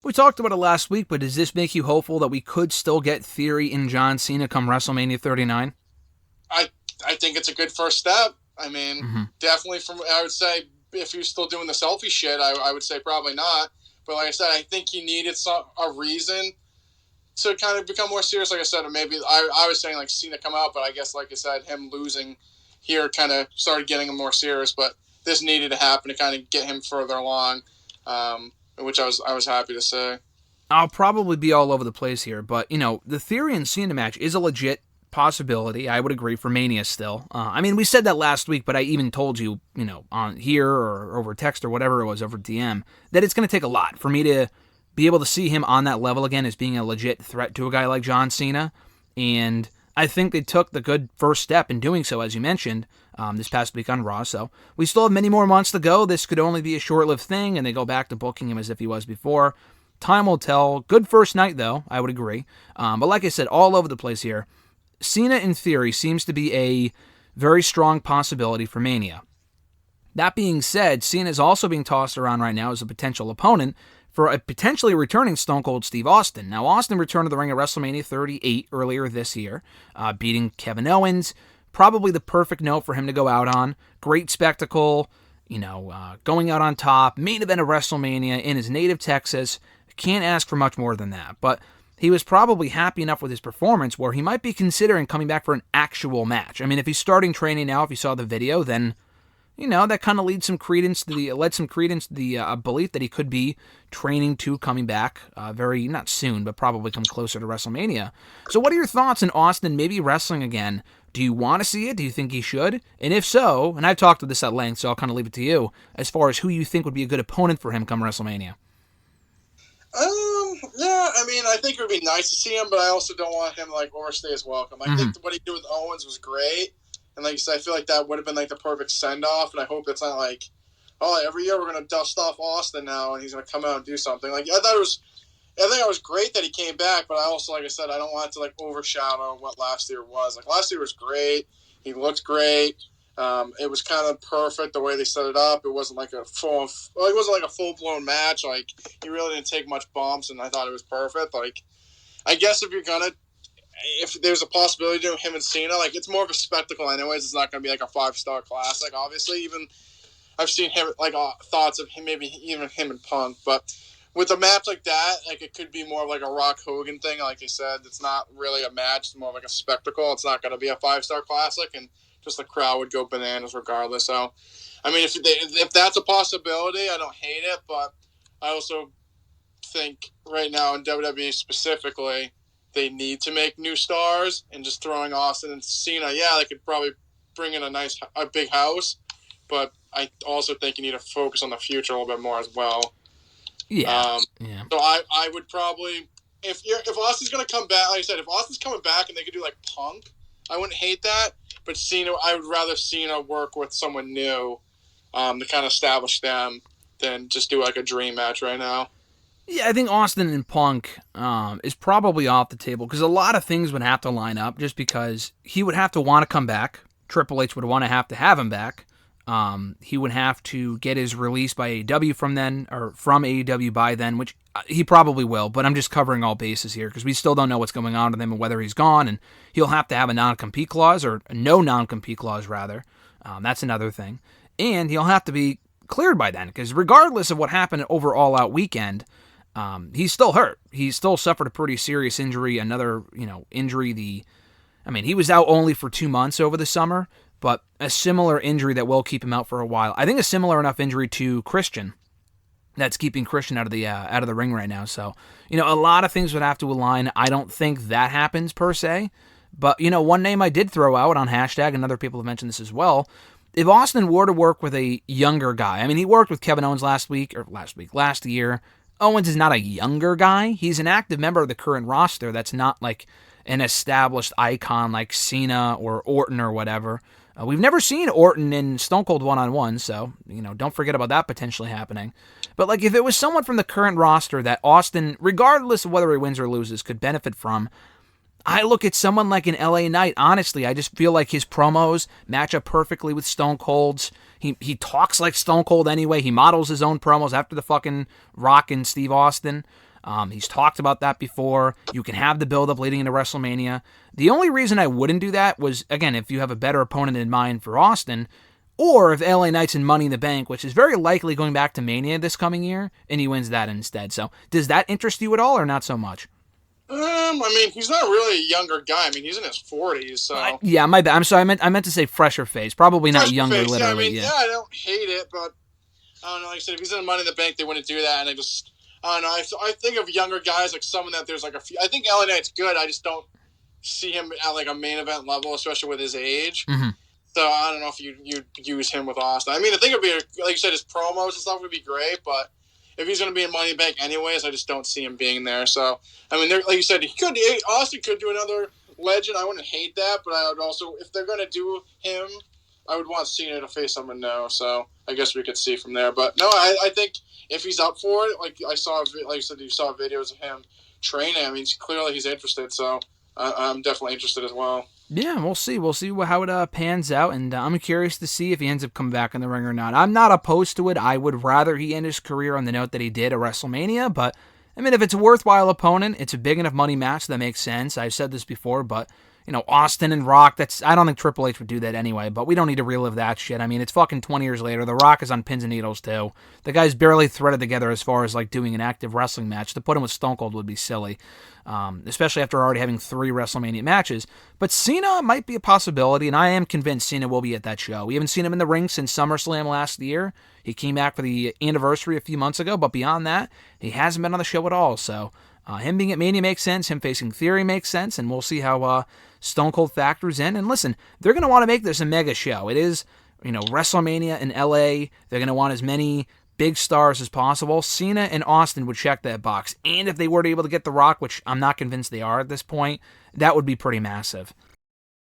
We talked about it last week, but does this make you hopeful that we could still get Theory and John Cena come WrestleMania 39? I I think it's a good first step. I mean, Mm-hmm. definitely I would say if you're still doing the selfie shit, I would say probably not. But like I said, I think he needed a reason to kind of become more serious. Like I said, or maybe I was saying like Cena come out, but I guess like I said, him losing here kind of started getting him more serious. But this needed to happen to kind of get him further along, which I was happy to say. I'll probably be all over the place here, but, the Theory and Cena match is a legit possibility. I would agree for Mania still. We said that last week, but I even told you, on here or over text or whatever it was, over DM, that it's going to take a lot for me to be able to see him on that level again as being a legit threat to a guy like John Cena. And I think they took the good first step in doing so, as you mentioned, this past week on Raw. So we still have many more months to go. This could only be a short-lived thing, and they go back to booking him as if he was before. Time will tell. Good first night, though, I would agree. But like I said, all over the place here. Cena, in theory, seems to be a very strong possibility for Mania. That being said, Cena is also being tossed around right now as a potential opponent for a potentially returning Stone Cold Steve Austin. Now, Austin returned to the ring at WrestleMania 38 earlier this year, beating Kevin Owens. Probably the perfect note for him to go out on. Great spectacle, going out on top. Main event of WrestleMania in his native Texas. Can't ask for much more than that. But he was probably happy enough with his performance where he might be considering coming back for an actual match. I mean, if he's starting training now, if you saw the video, then that kind of led some credence to the belief that he could be training to coming back very, not soon, but probably come closer to WrestleMania. So what are your thoughts on Austin maybe wrestling again? Do you want to see it? Do you think he should? And if so, and I've talked to this at length, so I'll kind of leave it to you, as far as who you think would be a good opponent for him come WrestleMania. Yeah, I think it would be nice to see him, but I also don't want him to overstay his welcome. I think what he did with Owens was great. And like you said, I feel like that would have been the perfect send-off, and I hope it's not every year we're going to dust off Austin now, and he's going to come out and do something. I think it was great that he came back, but I also, like I said, I don't want it to overshadow what last year was. Last year was great. He looked great. It was kind of perfect the way they set it up. It wasn't like a full-blown match. He really didn't take much bumps, and I thought it was perfect. I guess if there's a possibility to him and Cena, it's more of a spectacle anyways. It's not going to be a 5-star classic, obviously. Even I've seen him, thoughts of him, maybe even him and Punk. But with a match like that, it could be more of a Rock Hogan thing. Like I said, it's not really a match. It's more of a spectacle. It's not going to be a 5-star classic, and just the crowd would go bananas regardless. So, if that's a possibility, I don't hate it. But I also think right now in WWE specifically, they need to make new stars, and just throwing Austin and Cena, yeah, they could probably bring in a big house, but I also think you need to focus on the future a little bit more as well. Yeah. So I would probably, if Austin's going to come back, like I said, if Austin's coming back and they could do Punk, I wouldn't hate that. But Cena, I would rather Cena work with someone new to kind of establish them than just do a dream match right now. Yeah, I think Austin and Punk is probably off the table because a lot of things would have to line up just because he would have to want to come back. Triple H would want to have him back. He would have to get his release by AEW from AEW by then, which he probably will, but I'm just covering all bases here because we still don't know what's going on with him and whether he's gone, and he'll have to have a non-compete clause, or no non-compete clause, rather. That's another thing. And he'll have to be cleared by then because regardless of what happened over All Out Weekend, he's still hurt. He still suffered a pretty serious injury, another injury. He was out only for 2 months over the summer, but a similar injury that will keep him out for a while. I think a similar enough injury to Christian that's keeping Christian out of the ring right now. So, a lot of things would have to align. I don't think that happens per se, but one name I did throw out on hashtag, and other people have mentioned this as well. If Austin were to work with a younger guy, he worked with Kevin Owens last year. Owens is not a younger guy. He's an active member of the current roster that's not an established icon like Cena or Orton or whatever. We've never seen Orton in Stone Cold one-on-one, so, don't forget about that potentially happening. But, if it was someone from the current roster that Austin, regardless of whether he wins or loses, could benefit from, I look at someone like an LA Knight. Honestly, I just feel like his promos match up perfectly with Stone Cold's. He talks like Stone Cold anyway. He models his own promos after the fucking Rock and Steve Austin. He's talked about that before. You can have the build-up leading into WrestleMania. The only reason I wouldn't do that was, again, if you have a better opponent in mind for Austin, or if LA Knight's in Money in the Bank, which is very likely going back to Mania this coming year, and he wins that instead. So does that interest you at all, or not so much? I mean, he's not really a younger guy. I mean, he's in his 40s, so... Yeah, my bad. I'm sorry. I meant to say fresher face. Probably not younger, face, literally. Yeah, I don't hate it, but... I don't know, like I said, if he's in Money in the Bank, they wouldn't do that, and I don't know, I think of younger guys, like someone that there's like a few... I think LA Knight's good, I just don't see him at like a main event level, especially with his age. Mm-hmm. So I don't know if you'd use him with Austin. I mean, I think it'd be, like you said, his promos and stuff would be great, but if he's going to be in Money in the Bank anyways, I just don't see him being there. So, I mean, like you said, Austin could do another legend. I wouldn't hate that, but I would also, if they're going to do him, I would want Cena to face someone new. So I guess we could see from there. But no, I think if he's up for it, like you said, you saw videos of him training. I mean, clearly he's interested. So I'm definitely interested as well. Yeah, we'll see. We'll see how it pans out, and I'm curious to see if he ends up coming back in the ring or not. I'm not opposed to it. I would rather he end his career on the note that he did at WrestleMania, but, I mean, if it's a worthwhile opponent, it's a big enough money match that makes sense. I've said this before, but, you know, Austin and Rock, I don't think Triple H would do that anyway, but we don't need to relive that shit. I mean, it's fucking 20 years later. The Rock is on pins and needles, too. The guy's barely threaded together as far as, like, doing an active wrestling match. To put him with Stone Cold would be silly. Especially after already having 3 WrestleMania matches. But Cena might be a possibility, and I am convinced Cena will be at that show. We haven't seen him in the ring since SummerSlam last year. He came back for the anniversary a few months ago, but beyond that, he hasn't been on the show at all. So him being at Mania makes sense. Him facing Theory makes sense, and we'll see how Stone Cold factors in. And listen, they're going to want to make this a mega show. It is, you know, WrestleMania in LA. They're going to want as many big stars as possible. Cena and Austin would check that box. And if they were able to get The Rock, which I'm not convinced they are at this point, that would be pretty massive.